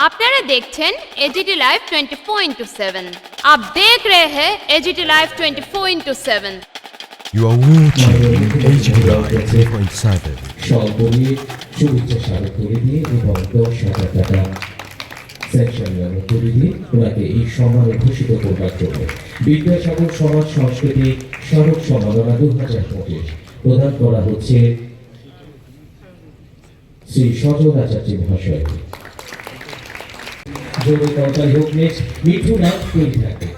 আপনারা দেখছেন AGT live 24/7। आप देख रहे हैं AGT live 24/7। You are watching AGT Live 3.7. সর্বপরি শুভেচ্ছা স্বাগত করে দিয়ে এবং 10,000 টাকা সেকশন করে দিয়ে ওনাকে এই সম্মানে ভূষিত করবার জন্য বিদ্যাসাগর সমাজ সংস্কৃতি স্মারক সম্মাননা 2025 প্রদান করা হচ্ছে শ্রী সজল আচার্য মহাশয়। জোরে করতালি হোক নেক্সট মিঠুনাথ তৈরি থাকে।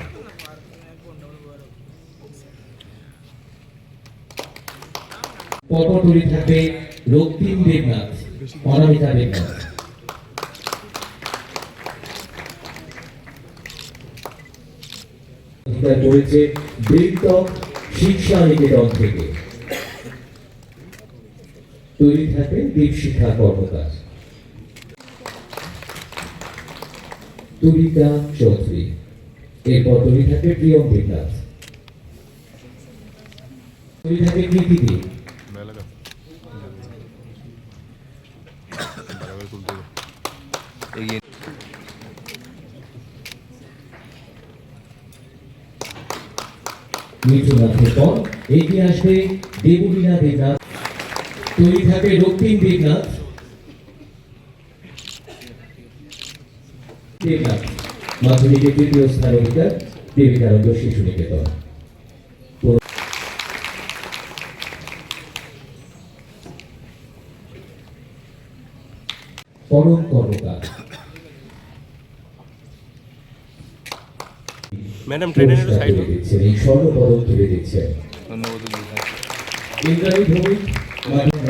পরপর তৈরি থাকবে রক্তিম দেবনাথ, অনামিকা দেবনাথ। করেছে বৃত্তক শিক্ষা নিকেতন থেকে। তৈরি থাকবে দীপশিখা কর্মকার, তুলিকা চৌধুরী। এরপর তৈরি থাকবে প্রিয়ম দেবনাথ, তৈরি থাকবে কৃতি দেব, মিঠুনাথের পর এগিয়ে আসবে দেবলীনা দেবনাথ। তৈরি থাকবে রক্তিম দেবনাথ, দেবনাথ মাধ্যমিকের তৃতীয় স্থান অধিকার, দেবিকানন্দ শিশু নিকেতন। পরম কর্মকার ম্যাডাম ট্রেনের সাইড দিচ্ছেন, এই স্বর্ণপদক তুলে দিচ্ছেন। ইন্দ্রাণী ভৌমিক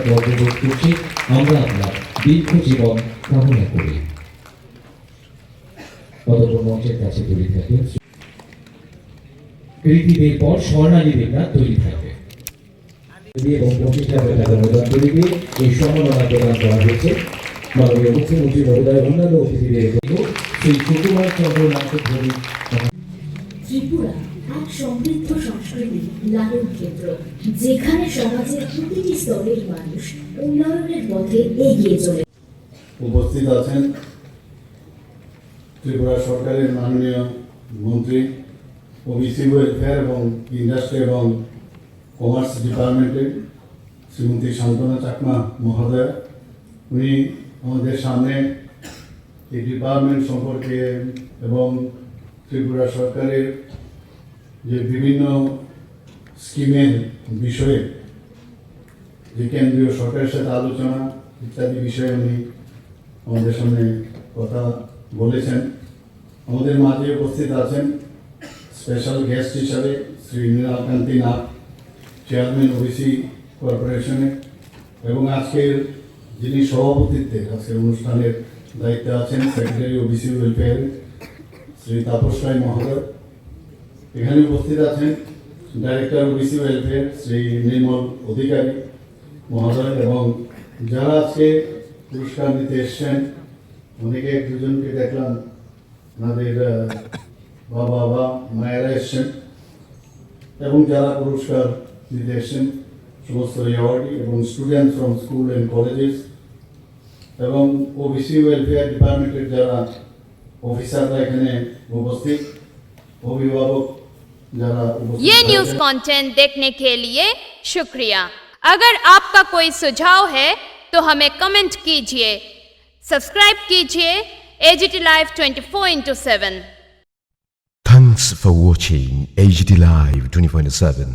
গর্ববোধ করছি, আমরা আপনার দীর্ঘ জীবন কামনা করি। অতঃপর মঞ্চের কাছে তৈরি থাকে কৃতিদের পর স্বর্ণালী দেবনাথ তৈরি থাকে এবং 25,000 টাকা অনুদান তৈরি দিয়ে এই সম্মাননা প্রদান করা হয়েছে মাননীয় মুখ্যমন্ত্রী মহোদয় অন্যান্য অতিথিদের শ্রী সুকুমার চন্দ্র নাথ ভৌমিক। ত্রিপুরা এক সমৃদ্ধ সংস্কৃতি লালন ক্ষেত্র, যেখানে সমাজের প্রতিটি স্তরের মানুষ উন্নয়নের পথে এগিয়ে চলে। উপস্থিত আছেন ত্রিপুরা সরকারের মাননীয় মন্ত্রী ওবিসি ওয়েলফেয়ার এবং ইন্ডাস্ট্রি এবং কমার্স ডিপার্টমেন্টের শ্রীমতী শান্তনা চাকমা মহোদয়া। উনি আমাদের সামনে এই ডিপার্টমেন্ট সম্পর্কে এবং ত্রিপুরা সরকারের যে বিভিন্ন স্কিমের বিষয়ে যে কেন্দ্রীয় সরকারের সাথে আলোচনা ইত্যাদি বিষয়ে উনি আমাদের সামনে কথা বলেছেন। আমাদের মাঝে উপস্থিত আছেন স্পেশাল গেস্ট হিসাবে শ্রী মৃণালকান্তি নাথ, চেয়ারম্যান ওবিসি কর্পোরেশনের, এবং আজকের যিনি সভাপতিত্বে আজকের অনুষ্ঠানের দায়িত্বে আছেন secretary OBC welfare Shri Tapas Roy মহোদয়। এখানে উপস্থিত আছেন director OBC welfare Shri Nirmal Adhikari মহোদয়, এবং যারা আজকে পুরস্কার নিতে এসছেন অনেকে এক দুজনকে দেখলাম আমাদের বাবা বা মায়েরা এসছেন, এবং যারা পুরস্কার নিতে এসছেন সমস্ত অ্যাওয়ার্ডি এবং student from school and colleges, এবং ওবিসি ওয়েলফেয়ার ডিপার্টমেন্টের যারা অফিসাররা এখানে উপস্থিত, অভিভাবক যারা উপস্থিত। ये न्यूज कंटेंट देखने के लिए शुक्रिया। अगर आपका कोई सुझाव है तो हमें कमेंट कीजिए, सब्सक्राइब कीजिए AGT live 24/7। Thanks for watching AGT Live 24/7.